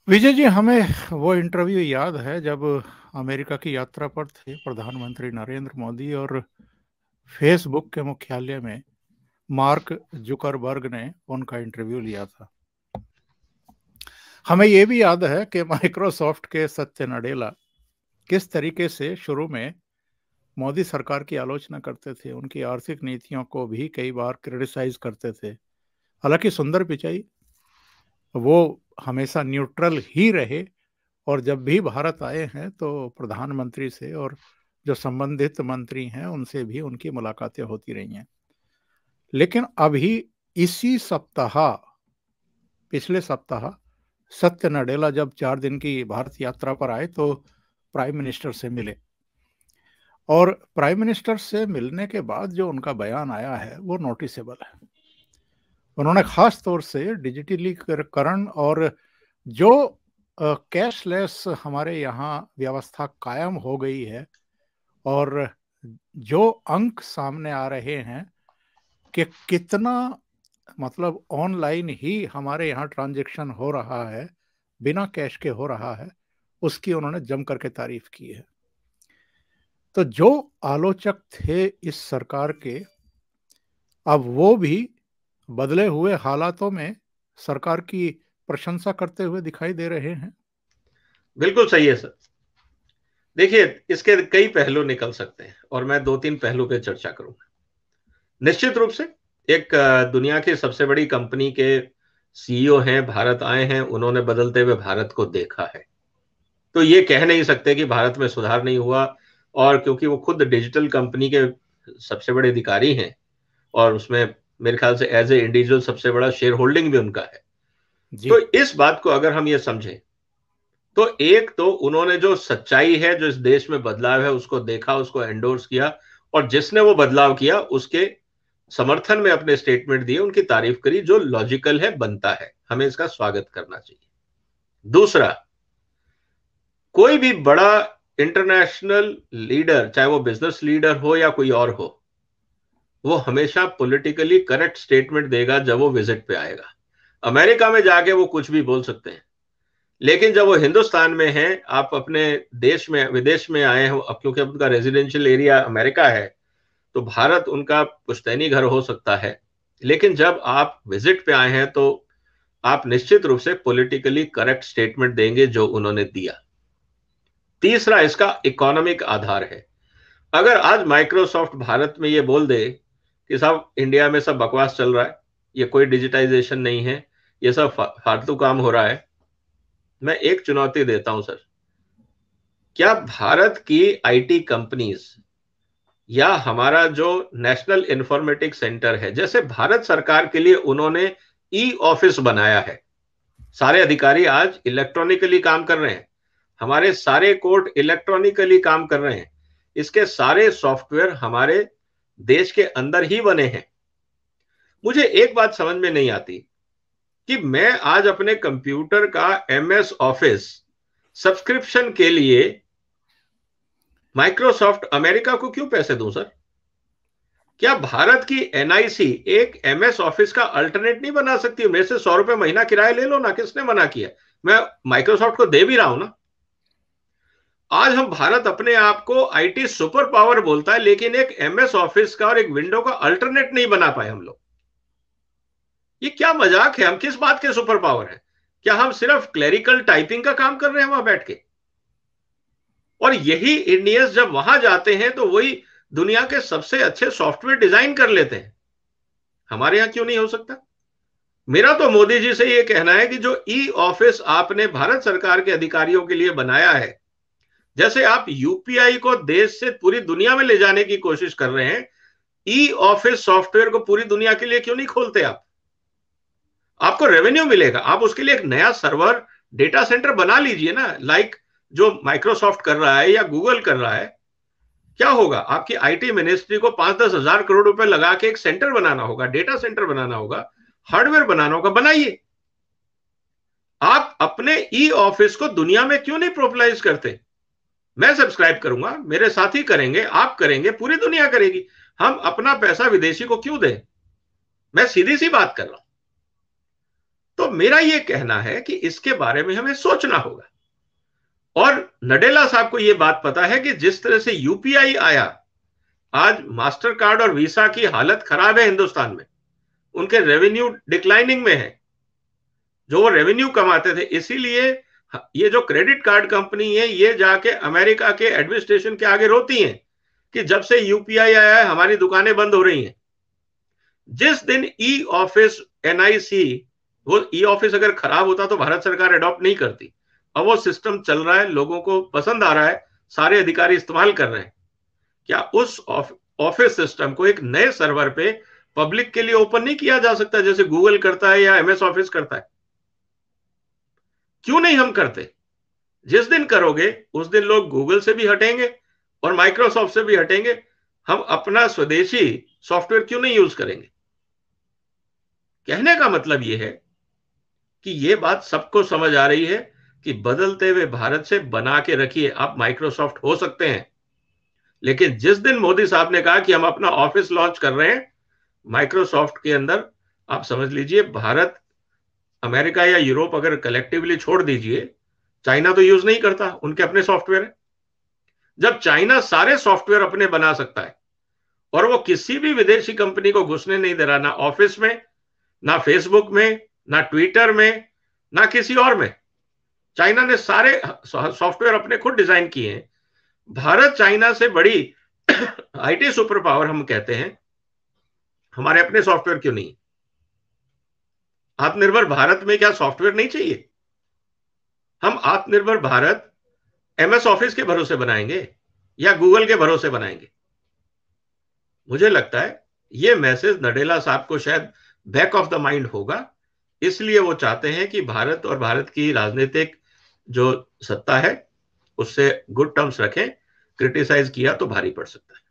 विजय जी, हमें वो इंटरव्यू याद है जब अमेरिका की यात्रा पर थे प्रधानमंत्री नरेंद्र मोदी और फेसबुक के मुख्यालय में मार्क जुकरबर्ग ने उनका इंटरव्यू लिया था। हमें ये भी याद है कि माइक्रोसॉफ्ट के सत्य नडेला किस तरीके से शुरू में मोदी सरकार की आलोचना करते थे, उनकी आर्थिक नीतियों को भी कई बार क्रिटिसाइज करते थे। हालांकि सुंदर पिचाई वो हमेशा न्यूट्रल ही रहे और जब भी भारत आए हैं तो प्रधानमंत्री से और जो संबंधित मंत्री हैं उनसे भी उनकी मुलाकातें होती रही हैं। लेकिन अभी इसी सप्ताह, पिछले सप्ताह सत्य नडेला जब 4 दिन की भारत यात्रा पर आए तो प्राइम मिनिस्टर से मिले और प्राइम मिनिस्टर से मिलने के बाद जो उनका बयान आया है वो नोटिसेबल है। उन्होंने खास तौर से डिजिटलीकरण और जो कैशलेस हमारे यहाँ व्यवस्था कायम हो गई है और जो अंक सामने आ रहे हैं कि कितना मतलब ऑनलाइन ही हमारे यहाँ ट्रांजैक्शन हो रहा है, बिना कैश के हो रहा है, उसकी उन्होंने जम करके तारीफ की है। तो जो आलोचक थे इस सरकार के, अब वो भी बदले हुए हालातों में सरकार की प्रशंसा करते हुए दिखाई दे रहे हैं। बिल्कुल सही है सर। देखिए, इसके कई पहलू निकल सकते हैं और मैं दो तीन पहलू पे चर्चा करूंगा। निश्चित रूप से एक दुनिया की सबसे बड़ी कंपनी के सीईओ हैं, भारत आए हैं, उन्होंने बदलते हुए भारत को देखा है। तो ये कह नहीं सकते कि भारत में सुधार नहीं हुआ। और क्योंकि वो खुद डिजिटल कंपनी के सबसे बड़े अधिकारी हैं और उसमें मेरे ख्याल से एज ए इंडिविजुअल सबसे बड़ा शेयर होल्डिंग भी उनका है। जी। तो इस बात को अगर हम ये समझें तो एक तो उन्होंने जो सच्चाई है, जो इस देश में बदलाव है, उसको देखा, उसको एंडोर्स किया और जिसने वो बदलाव किया उसके समर्थन में अपने स्टेटमेंट दिए, उनकी तारीफ करी, जो लॉजिकल है, बनता है, हमें इसका स्वागत करना चाहिए। दूसरा, कोई भी बड़ा इंटरनेशनल लीडर, चाहे वो बिजनेस लीडर हो या कोई और हो, वो हमेशा पॉलिटिकली करेक्ट स्टेटमेंट देगा जब वो विजिट पे आएगा। अमेरिका में जाके वो कुछ भी बोल सकते हैं, लेकिन जब वो हिंदुस्तान में है, आप अपने देश में विदेश में आए हो, अब क्योंकि उनका रेजिडेंशियल एरिया अमेरिका है, तो भारत उनका पुश्तैनी घर हो सकता है। लेकिन जब आप विजिट पे आए हैं तो आप निश्चित रूप से पॉलिटिकली करेक्ट स्टेटमेंट देंगे जो उन्होंने दिया। तीसरा, इसका इकोनॉमिक आधार है। अगर आज माइक्रोसॉफ्ट भारत में ये बोल दे कि साहब इंडिया में सब बकवास चल रहा है, ये कोई डिजिटाइजेशन नहीं है, ये सब फालतू काम हो रहा है, मैं एक चुनौती देता हूं सर। क्या भारत की आईटी कंपनीज या हमारा जो नेशनल इंफॉर्मेटिक्स सेंटर है, जैसे भारत सरकार के लिए उन्होंने ई ऑफिस बनाया है, सारे अधिकारी आज इलेक्ट्रॉनिकली काम कर रहे हैं, हमारे सारे कोर्ट इलेक्ट्रॉनिकली काम कर रहे हैं, इसके सारे सॉफ्टवेयर हमारे देश के अंदर ही बने हैं। मुझे एक बात समझ में नहीं आती कि मैं आज अपने कंप्यूटर का एमएस ऑफिस सब्सक्रिप्शन के लिए माइक्रोसॉफ्ट अमेरिका को क्यों पैसे दूं सर? क्या भारत की एनआईसी एक एमएस ऑफिस का अल्टरनेट नहीं बना सकती? मेरे से 100 रुपए महीना किराया ले लो ना, किसने मना किया? मैं माइक्रोसॉफ्ट को दे भी रहा हूं ना। आज हम भारत अपने आप को आईटी सुपर पावर बोलता है, लेकिन एक एमएस ऑफिस का और एक विंडो का अल्टरनेट नहीं बना पाए हम लोग। ये क्या मजाक है? हम किस बात के सुपर पावर हैं? क्या हम सिर्फ क्लेरिकल टाइपिंग का काम कर रहे हैं वहां बैठ के? और यही इंडियंस जब वहां जाते हैं तो वही दुनिया के सबसे अच्छे सॉफ्टवेयर डिजाइन कर लेते हैं। हमारे यहां क्यों नहीं हो सकता? मेरा तो मोदी जी से यह कहना है कि जो ई ऑफिस आपने भारत सरकार के अधिकारियों के लिए बनाया है, जैसे आप यूपीआई को देश से पूरी दुनिया में ले जाने की कोशिश कर रहे हैं, ई ऑफिस सॉफ्टवेयर को पूरी दुनिया के लिए क्यों नहीं खोलते आप? आपको रेवेन्यू मिलेगा, आप उसके लिए एक नया सर्वर डेटा सेंटर बना लीजिए ना, लाइक जो माइक्रोसॉफ्ट कर रहा है या गूगल कर रहा है। क्या होगा? आपकी आईटी मिनिस्ट्री को 5-10 हजार करोड़ रुपए लगा के एक सेंटर बनाना होगा, डेटा सेंटर बनाना होगा, हार्डवेयर बनाना होगा, बनाइए। आप अपने ई ऑफिस को दुनिया में क्यों नहीं प्रोपलाइज करते? मैं सब्सक्राइब करूंगा, मेरे साथी करेंगे, आप करेंगे, पूरी दुनिया करेगी। हम अपना पैसा विदेशी को क्यों दें? मैं सीधी सी बात कर रहा हूं। तो मेरा ये कहना है कि इसके बारे में हमें सोचना होगा। और नडेला साहब को यह बात पता है कि जिस तरह से यूपीआई आया, आज मास्टर कार्ड और वीसा की हालत खराब है हिंदुस्तान में, उनके रेवेन्यू डिक्लाइनिंग में है, जो वो रेवेन्यू कमाते थे। इसीलिए ये जो क्रेडिट कार्ड कंपनी है, ये जाके अमेरिका के एडमिनिस्ट्रेशन के आगे रोती हैं कि जब से यूपीआई आया है हमारी दुकानें बंद हो रही हैं। जिस दिन ई ऑफिस एनआईसी, वो ई ऑफिस अगर खराब होता तो भारत सरकार अडॉप्ट नहीं करती। अब वो सिस्टम चल रहा है, लोगों को पसंद आ रहा है, सारे अधिकारी इस्तेमाल कर रहे हैं। क्या उस ऑफिस सिस्टम को एक नए सर्वर पे पब्लिक के लिए ओपन नहीं किया जा सकता, जैसे गूगल करता है या एमएस ऑफिस करता है? क्यों नहीं हम करते? जिस दिन करोगे उस दिन लोग गूगल से भी हटेंगे और माइक्रोसॉफ्ट से भी हटेंगे। हम अपना स्वदेशी सॉफ्टवेयर क्यों नहीं यूज करेंगे? कहने का मतलब यह है कि यह बात सबको समझ आ रही है कि बदलते हुए भारत से बना के रखिए। आप माइक्रोसॉफ्ट हो सकते हैं, लेकिन जिस दिन मोदी साहब ने कहा कि हम अपना ऑफिस लॉन्च कर रहे हैं माइक्रोसॉफ्ट के अंदर, आप समझ लीजिए भारत, अमेरिका या यूरोप अगर कलेक्टिवली छोड़ दीजिए, चाइना तो यूज नहीं करता, उनके अपने सॉफ्टवेयर है। जब चाइना सारे सॉफ्टवेयर अपने बना सकता है और वो किसी भी विदेशी कंपनी को घुसने नहीं दे रहा, ना ऑफिस में, ना फेसबुक में, ना ट्विटर में, ना किसी और में, चाइना ने सारे सॉफ्टवेयर अपने खुद डिजाइन किए हैं। भारत चाइना से बड़ी आईटी सुपर पावर हम कहते हैं, हमारे अपने सॉफ्टवेयर क्यों नहीं? आत्मनिर्भर भारत में क्या सॉफ्टवेयर नहीं चाहिए? हम आत्मनिर्भर भारत एमएस ऑफिस के भरोसे बनाएंगे या गूगल के भरोसे बनाएंगे? मुझे लगता है ये मैसेज नडेला साहब को शायद बैक ऑफ द माइंड होगा, इसलिए वो चाहते हैं कि भारत और भारत की राजनीतिक जो सत्ता है उससे गुड टर्म्स रखें। क्रिटिसाइज किया तो भारी पड़ सकता है।